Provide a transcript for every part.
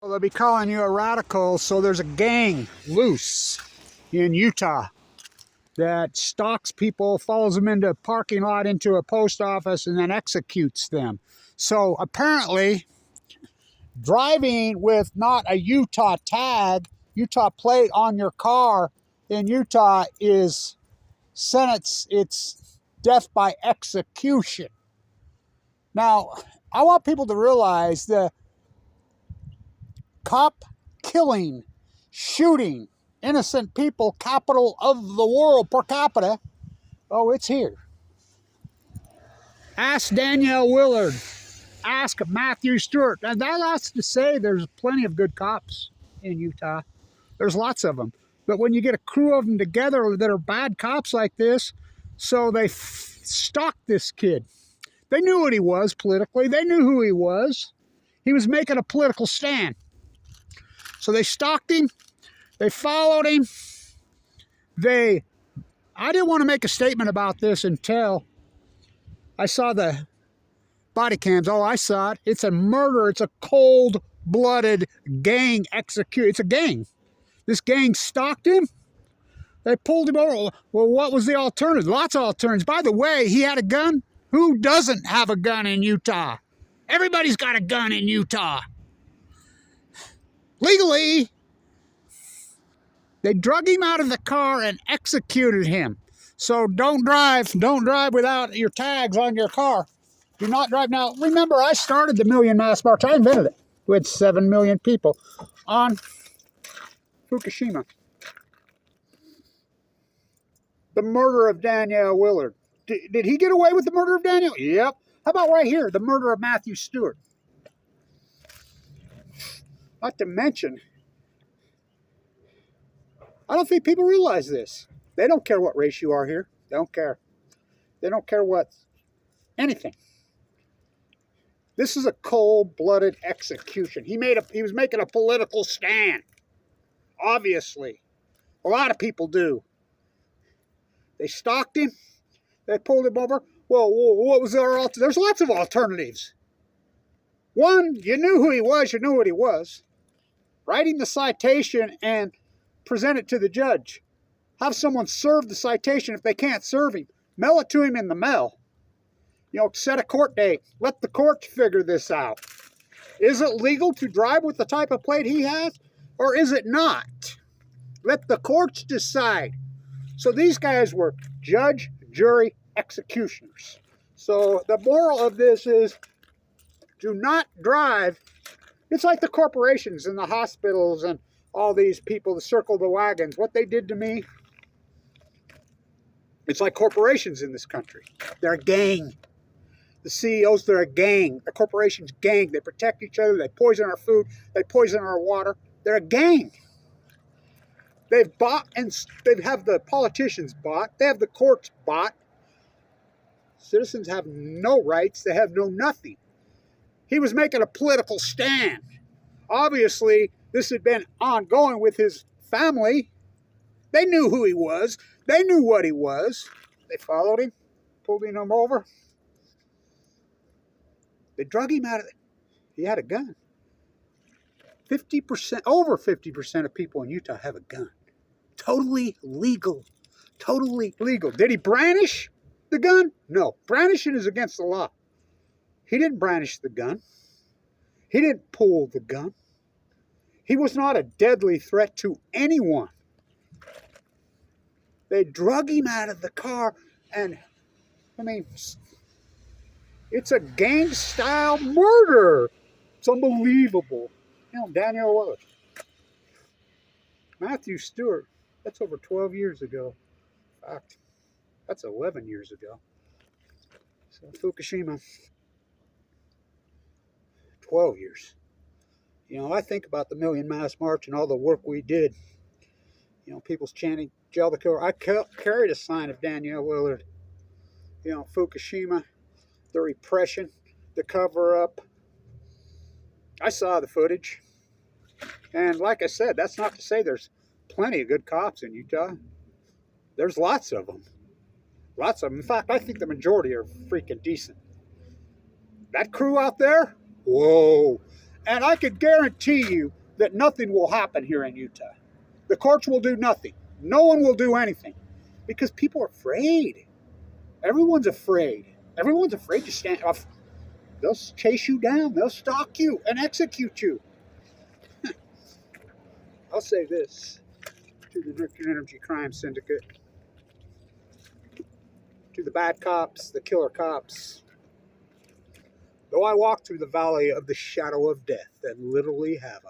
Well, they'll be calling you a radical, so there's a gang loose in Utah that stalks people, follows them into a parking lot, into a post office, and then executes them. So apparently, driving with not a Utah tag, Utah plate on your car in Utah is it's death by execution. Now, I want people to realize the cop killing, shooting innocent people, capital of the world per capita. Oh, it's here. Ask Danielle Willard. Ask Matthew Stewart. And that's to say there's plenty of good cops in Utah. There's lots of them. But when you get a crew of them together that are bad cops like this, so they stalked this kid. They knew what he was politically. They knew who he was. He was making a political stand. So they stalked him. They followed him. I didn't want to make a statement about this until I saw the body cams. Oh, I saw it. It's a murder. It's a cold-blooded gang execution. It's a gang. This gang stalked him. They pulled him over. Well, what was the alternative? Lots of alternatives. By the way, he had a gun. Who doesn't have a gun in Utah? Everybody's got a gun in Utah. Legally. They drug him out of the car and executed him. So don't drive without your tags on your car. Do not drive. Now, remember, I started the Million Mass March. I invented it with 7 million people on Fukushima. The murder of Danielle Willard. Did he get away with the murder of Danielle? Yep. How about right here, the murder of Matthew Stewart? Not to mention, I don't think people realize this. They don't care what race you are here. They don't care. They don't care what anything. This is a cold-blooded execution. He was making a political stand. Obviously. A lot of people do. They stalked him. They pulled him over. Well, what was their alternative? There's lots of alternatives. One, you knew who he was. You knew what he was. Write him the citation and present it to the judge. Have someone serve the citation if they can't serve him. Mail it to him in the mail. Set a court date. Let the courts figure this out. Is it legal to drive with the type of plate he has, or is it not? Let the courts decide. So these guys were judge, jury, executioners. So the moral of this is, do not drive. It's like the corporations and the hospitals and all these people that circle the wagons. What they did to me, it's like corporations in this country. They're a gang. The CEOs, they're a gang. The corporations, gang. They protect each other. They poison our food. They poison our water. They're a gang. They've bought, and they have the politicians bought. They have the courts bought. Citizens have no rights. They have no nothing. He was making a political stand. Obviously, this had been ongoing with his family. They knew who he was. They knew what he was. They followed him, pulled him over. They drug him out of it. He had a gun. 50%, over 50% of people in Utah have a gun. Totally legal. Totally legal. Did he brandish the gun? No. Brandishing is against the law. He didn't brandish the gun. He didn't pull the gun. He was not a deadly threat to anyone. They drug him out of the car, and, it's a gang-style murder. It's unbelievable. Danielle Willard. Matthew Stewart, that's over 12 years ago. In fact, that's 11 years ago. So Fukushima, 12 years. I think about the Million Mass March and all the work we did. People's chanting, jail the killer. I carried a sign of Danielle Willard. Fukushima, the repression, the cover-up. I saw the footage. And like I said, that's not to say there's plenty of good cops in Utah. There's lots of them. Lots of them. In fact, I think the majority are freaking decent. That crew out there, whoa. And I could guarantee you, that nothing will happen here in Utah. The courts will do nothing. No one will do anything because people are afraid. Everyone's afraid. Everyone's afraid to stand up. They'll chase you down. They'll stalk you and execute you. I'll say this to the Nuclear Energy Crime Syndicate, to the bad cops, the killer cops. Though I walk through the valley of the shadow of death, and literally have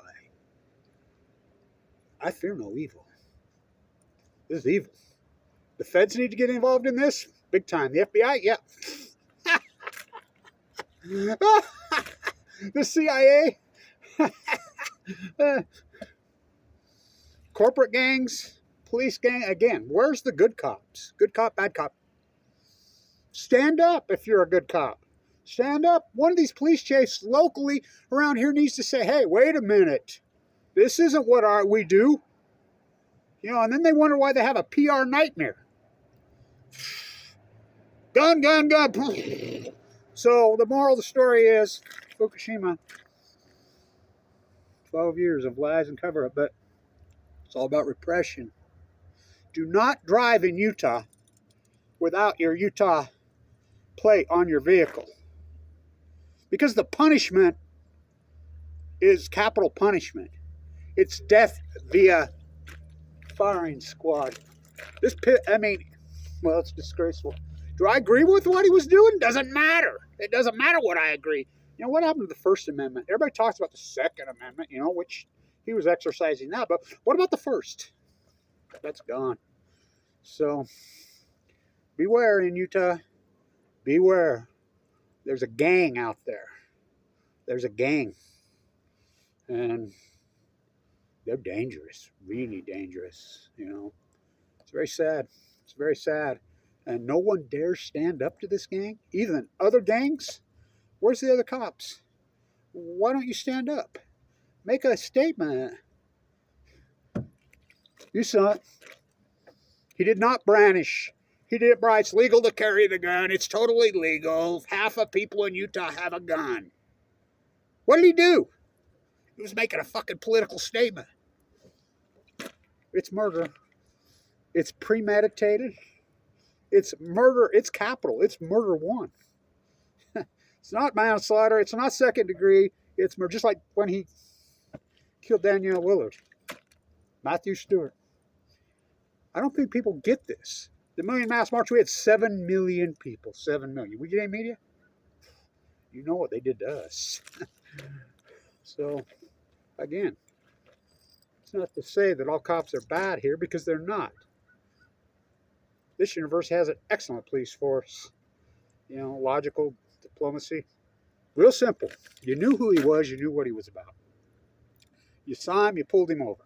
I fear no evil. This is evil. The feds need to get involved in this big time. The FBI, yeah. The CIA, corporate gangs, police gang. Again, where's the good cops? Good cop, bad cop. Stand up if you're a good cop. Stand up. One of these police chiefs locally around here needs to say, hey, wait a minute. This isn't what we do. You know, and then they wonder why they have a PR nightmare. Gun, gun, gun. So the moral of the story is, Fukushima, 12 years of lies and cover-up, but it's all about repression. Do not drive in Utah without your Utah plate on your vehicle. Because the punishment is capital punishment. It's death via firing squad. This pit, I mean, well, it's disgraceful. Do I agree with what he was doing? Doesn't matter. It doesn't matter what I agree. You know, what happened to the First Amendment? Everybody talks about the Second Amendment, you know, which he was exercising now. But what about the First? That's gone. So, beware in Utah. Beware. There's a gang out there. There's a gang. And they're dangerous. Really dangerous, you know. It's very sad. It's very sad. And no one dares stand up to this gang. Even other gangs. Where's the other cops? Why don't you stand up? Make a statement. You saw it. He did not brandish. He did bribe. It's legal to carry the gun. It's totally legal. Half of people in Utah have a gun. What did he do? He was making a fucking political statement. It's murder. It's premeditated. It's murder. It's capital. It's murder one. It's not manslaughter. It's not second degree. It's murder. Just like when he killed Danielle Willard. Matthew Stewart. I don't think people get this. The Million Mass March, we had 7 million people. 7 million. We get any media? You know what they did to us. So, again, it's not to say that all cops are bad here, because they're not. This universe has an excellent police force. You know, logical diplomacy. Real simple. You knew who he was. You knew what he was about. You saw him. You pulled him over.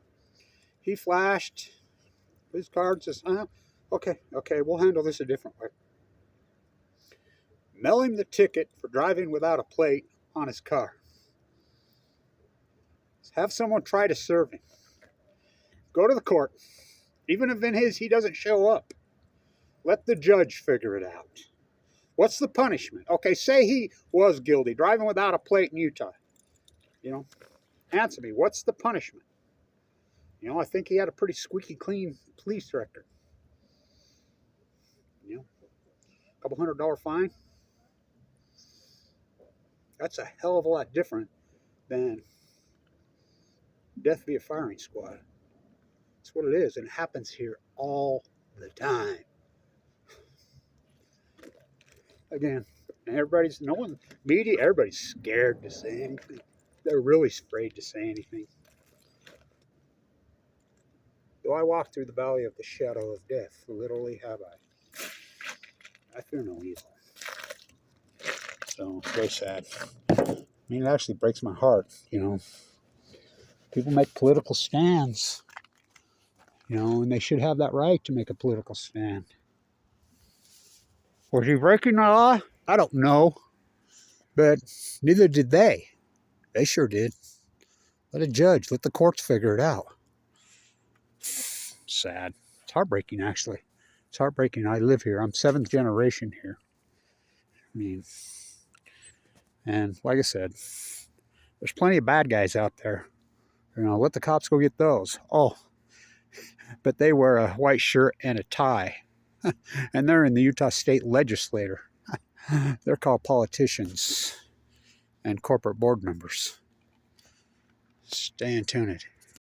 He flashed his card, says, okay, we'll handle this a different way. Mail him the ticket for driving without a plate on his car. Have someone try to serve him. Go to the court. Even if he doesn't show up, let the judge figure it out. What's the punishment? Okay, say he was guilty, driving without a plate in Utah. You know, answer me, what's the punishment? You know, I think he had a pretty squeaky clean police record. You know, a couple $100 fine. That's a hell of a lot different than death via firing squad. That's what it is, and it happens here all the time. Again, everybody's scared to say anything. They're really afraid to say anything. Though I walk through the valley of the shadow of death, literally have I fear no evil. So, very sad. I mean, it actually breaks my heart, you know. People make political stands, you know, and they should have that right to make a political stand. Was he breaking the law? I don't know. But neither did they. They sure did. Let a judge, let the courts figure it out. Sad. It's heartbreaking, actually. It's heartbreaking. I live here. I'm 7th generation here. I mean, and like I said, there's plenty of bad guys out there. You know, let the cops go get those. Oh, but they wear a white shirt and a tie. And they're in the Utah State Legislature. They're called politicians and corporate board members. Stay tuned.